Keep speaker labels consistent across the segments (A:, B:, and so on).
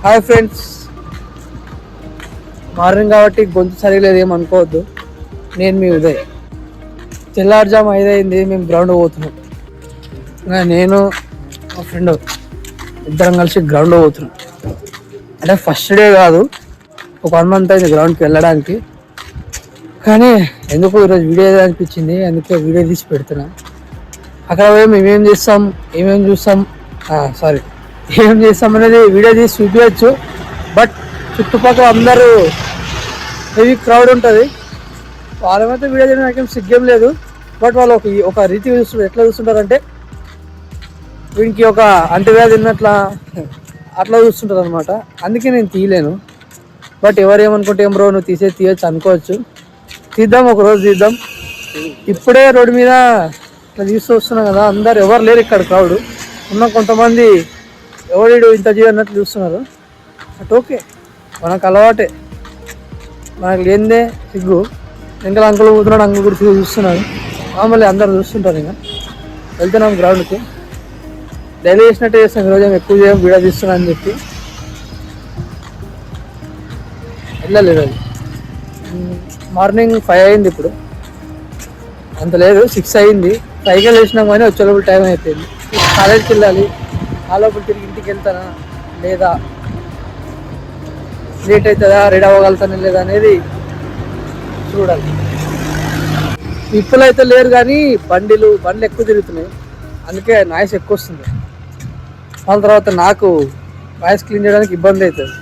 A: Hi friends, morning కాబట్టి గొంతు సరిగలేదు ఏమనుకోవద్దు. నేను మీ ఉదయ్. తెల్లారుజాము 5 అయింది, మేము గ్రౌండ్ పోతున్నాం. నేను మా ఫ్రెండ్ ఇద్దరం కలిసి గ్రౌండ్ పోతున్నాం. అంటే ఫస్ట్ డే కాదు, ఒక 1 month అయింది గ్రౌండ్కి వెళ్ళడానికి. కానీ ఎందుకు ఈరోజు వీడియో అనిపించింది, అందుకే వీడియో తీసి పెడుతున్నా. అక్కడ పోయి మేమేం చేస్తాం, ఏమేమి చూస్తాం, ఏం చేస్తాం అనేది వీడియో తీసి చూపించచ్చు. బట్ చుట్టుపక్కల అందరూ హెవీ క్రౌడ్ ఉంటుంది. వాళ్ళమైతే వీడియో చేయడం నాకేం సిగ్గేం లేదు. బట్ వాళ్ళు ఒక రీతి చూస్తుంటారు. ఎట్లా చూస్తుంటారంటే వీనికి ఒక అంటువ్యాధి ఉన్నట్లా అట్లా చూస్తుంటారు అనమాట. అందుకే నేను తీయలేను. బట్ ఎవరేమనుకుంటే ఏం బ్రో నువ్వు తీయచ్చు అనుకోవచ్చు. తీద్దాం, ఒకరోజు తీద్దాం. ఇప్పుడే రోడ్డు మీద ఇట్లా తీస్తూ వస్తున్నాం కదా, అందరు ఎవరు లేరు ఇక్కడ. క్రౌడ్ ఉన్న కొంతమంది ఎవడు ఇంత చేయన్నట్లు చూస్తున్నారు. బట్ ఓకే, మనకు అలవాటే, మనకు లేనిదే సిగ్గు. ఇంకా అంకులు కూతున్నాడు, అంకులు గురించి చూస్తున్నాడు. మామూలు అందరు చూస్తుంటారు. ఇంకా వెళ్తున్నాం గ్రౌండ్కి. డైలీ చేసినట్టే చేస్తాం, ఈరోజు ఎక్కువ చేయం, వీడియో తీస్తున్నా అని చెప్పి వెళ్ళలేదు. అది మార్నింగ్ 5 అయింది, ఇప్పుడు అంత లేదు 6 అయింది. సైకిల్ వేసినాం కానీ వచ్చేలోపు టైం అయిపోయింది. కాలేజీకి వెళ్ళాలి. ఆ లోపల తిరిగి ఇంటికి వెళ్తానా లేదా, లేట్ అవుతుందా, రెడీ అవ్వగలుగుతానా లేదా అనేది చూడాలి. ఇప్పుడు అయితే లేరు కానీ బండ్లు ఎక్కువ తిరుగుతున్నాయి, అందుకే నాయిస్ ఎక్కువ వస్తుంది. వాళ్ళ తర్వాత నాకు వాయిస్ క్లీన్ చేయడానికి ఇబ్బంది అవుతుంది.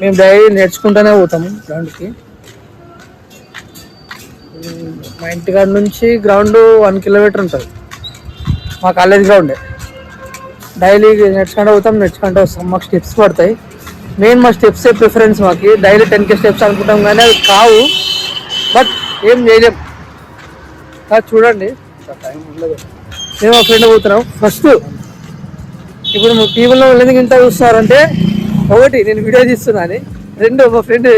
A: మేము డైలీ నేర్చుకుంటూనే పోతాము గ్రౌండ్కి. మా ఇంటికాడ నుంచి గ్రౌండ్ 1 kilometer ఉంటుంది. మా కాలేజ్ గ్రౌండే. డైలీ నేర్చుకుంటూ వస్తాం. మాకు స్టెప్స్ పడతాయి. మెయిన్ మా స్టెప్సే ప్రిఫరెన్స్. మాకు డైలీ 10K స్టెప్స్ అనుకుంటాం కానీ అవి కావు. బట్ ఏం చేయలేం. చూడండి, టైం ఉండదు. మేము మా ఫ్రెండ్ పోతున్నాం. ఫస్ట్ ఇప్పుడు పీపుల్ ఎందుకు ఇంత చూస్తారంటే, ఒకటి నేను వీడియో తీస్తున్నా అని, 2 మా ఫ్రెండ్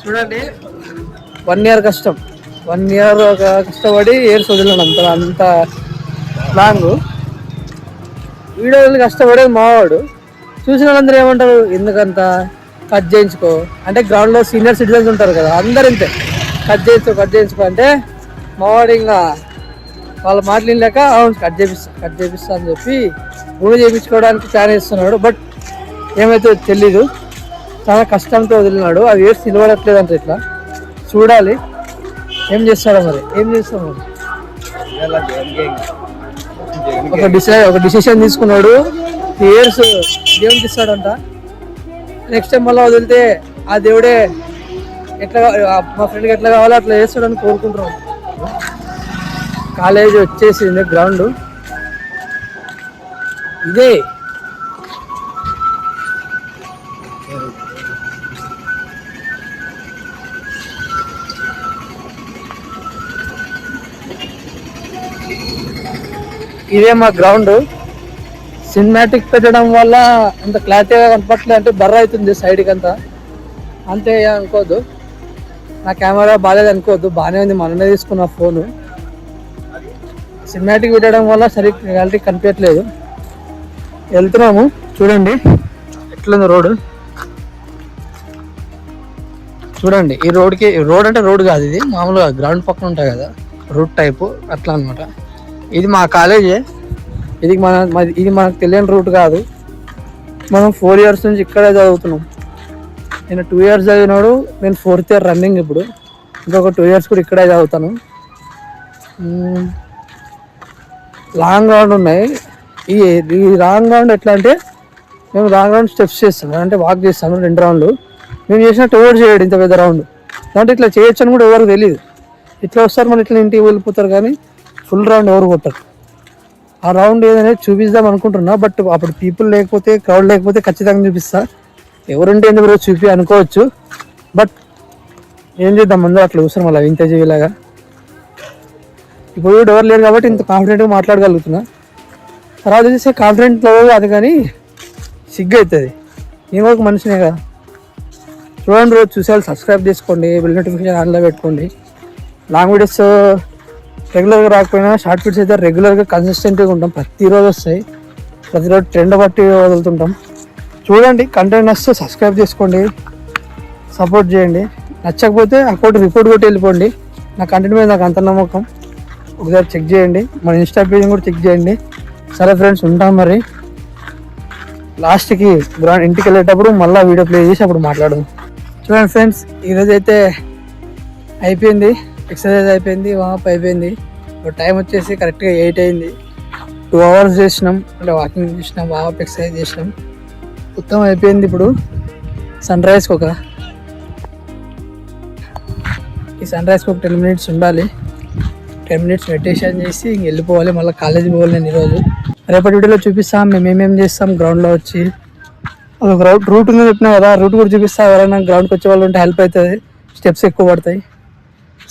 A: చూడండి. 1 year కష్టం, 1 year కష్టపడి ఏర్స్ వదిలేను. అంత లాంగ్ వీడియోలు కష్టపడేది మావాడు. చూసిన వాళ్ళందరూ ఏమంటారు, ఎందుకంత కట్ చేయించుకో అంటే. గ్రౌండ్లో సీనియర్ సిటిజన్స్ ఉంటారు కదా, అందరు ఇంతే, కట్ చేయించుకో అంటే మావాడు ఇంకా వాళ్ళ మాటలు లేక కట్ చేపిస్తా అని చెప్పి గుడి చేయించుకోవడానికి ప్లాన్ చేస్తున్నాడు. బట్ ఏమైతే తెలీదు, చాలా కష్టంతో వదిలినాడు. అది ఏర్స్ నిలబడట్లేదు అంటే ఇట్లా చూడాలి. ఏం చేస్తాడో మరి, ఒక డిసిషన్ తీసుకున్నాడు. ఇయర్స్ దేవునికి ఇస్తాడంట. నెక్స్ట్ టైం మళ్ళీ వదిలితే ఆ దేవుడే ఎట్లా మా ఫ్రెండ్కి ఎట్లా కావాలో అట్లా చేస్తాడని కోరుకుంటున్నాం. కాలేజీ వచ్చేసింది, గ్రౌండ్ ఇదే. ఇదే మా గ్రౌండ్. సినిమాటిక్ పెట్టడం వల్ల అంత క్లారిటీగా కనపట్లేదు, అంటే బర్ర అవుతుంది సైడ్కి అంతా. అంతే అనుకోవద్దు, నా కెమెరా బాగాలేదు అనుకోవద్దు, బాగానే ఉంది. మనమే తీసుకున్న ఫోను. సినిమాటిక్ పెట్టడం వల్ల సరిగ్గా క్లారిటీ కనిపించట్లేదు. వెళ్తున్నాము, చూడండి ఎట్లుంది రోడ్. చూడండి ఈ రోడ్ అంటే రోడ్ కాదు, ఇది మామూలుగా గ్రౌండ్ పక్కన ఉంటాయి కదా, రూట్ టైపు అట్లా అనమాట. ఇది మా కాలేజే. ఇది మనకు తెలియని రూట్ కాదు. మనం 4 years నుంచి ఇక్కడే చదువుతున్నాం. నేను 2 years చదివినాడు, నేను 4th year రన్నింగ్. ఇప్పుడు ఇంకొక 2 years కూడా ఇక్కడే చదువుతాను. లాంగ్ రౌండ్ ఉన్నాయి. ఈ లాంగ్ రౌండ్ ఎట్లా అంటే, మేము లాంగ్ రౌండ్ స్టెప్స్ చేస్తాము, అంటే వాక్ చేస్తాను 2 rounds. మేము చేసినట్టు ఎవరు చేయడు ఇంత పెద్ద రౌండ్. అంటే ఇట్లా చేయొచ్చు అని కూడా ఎవరికి తెలియదు. ఇట్లా వస్తారు, మన ఇట్లా ఇంటికి వెళ్ళిపోతారు, కానీ ఫుల్ రౌండ్ ఎవరు కొట్టారు. ఆ రౌండ్ ఏదైనా చూపిద్దాం అనుకుంటున్నా. బట్ అప్పుడు పీపుల్ లేకపోతే, క్రౌడ్ లేకపోతే ఖచ్చితంగా చూపిస్తా. ఎవరుంటే ఎందుకు రోజు చూపి అనుకోవచ్చు. బట్ ఏం చేద్దాం, ముందు అట్లా చూస్తాం అలా ఇంత జీవిలాగా. ఇప్పుడు ఎవరు లేరు కాబట్టి ఇంత కాన్ఫిడెంట్గా మాట్లాడగలుగుతున్నా. తర్వాత చూస్తే కాన్ఫిడెంట్లో అది కానీ సిగ్గు అవుతుంది. నేను ఒక మనిషినే కదా. చూడండి, రోజు చూసేవాళ్ళు సబ్స్క్రైబ్ చేసుకోండి, బెల్ నోటిఫికేషన్ ఆన్లో పెట్టుకోండి. లాంగ్ వీడియోస్ రెగ్యులర్గా రాకపోయినా షార్ట్ ఫిట్స్ అయితే రెగ్యులర్గా కన్సిస్టెంట్గా ఉంటాం, ప్రతిరోజు వస్తాయి, ప్రతిరోజు ట్రెండ్ బట్టి వదులుతుంటాం. చూడండి, కంటెంట్ వస్తే సబ్స్క్రైబ్ చేసుకోండి, సపోర్ట్ చేయండి. నచ్చకపోతే అకౌంట్ రిపోర్ట్ కొట్టి వెళ్ళిపోండి. నా కంటెంట్ మీద నాకు అంత నమ్మకం. ఒకసారి చెక్ చేయండి, మన ఇన్స్టా పేజ్ కూడా చెక్ చేయండి. సరే ఫ్రెండ్స్, ఉంటాం మరి. లాస్ట్కి ఇంటికి వెళ్ళేటప్పుడు మళ్ళీ వీడియో ప్లే చేసి అప్పుడు మాట్లాడదాం. చూడండి ఫ్రెండ్స్, ఈరోజు అయితే అయిపోయింది, ఎక్సర్సైజ్ అయిపోయింది, వామప్ అయిపోయింది. ఇప్పుడు టైం వచ్చేసి కరెక్ట్గా 8 అయింది. 2 hours చేసినాం, అంటే వాకింగ్ చేసినాం, వామప్ ఎక్సర్సైజ్ చేసినాం, మొత్తం అయిపోయింది. ఇప్పుడు సన్ రైజ్కి ఒక 10 minutes ఉండాలి. 10 minutes మెడిటేషన్ చేసి ఇంక వెళ్ళిపోవాలి, మళ్ళీ కాలేజీ పోవాలి. నేను ఈరోజు రేపటి వీడియోలో చూపిస్తాం మేము ఏమేం చేస్తాం గ్రౌండ్లో వచ్చి. ఒక రూట్ ఉందని చెప్పినా కదా, రూట్ కూడా చూపిస్తా. ఎవరైనా గ్రౌండ్కి వచ్చే వాళ్ళు ఉంటే హెల్ప్ అవుతుంది, స్టెప్స్ ఎక్కువ పడతాయి.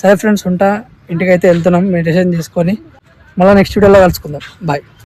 A: సరే ఫ్రెండ్స్, ఇంటికైతే వెళ్తున్నాం మెడిటేషన్ చేసుకొని. మళ్ళీ నెక్స్ట్ వీడియోలో కలుసుకుందాం. బాయ్.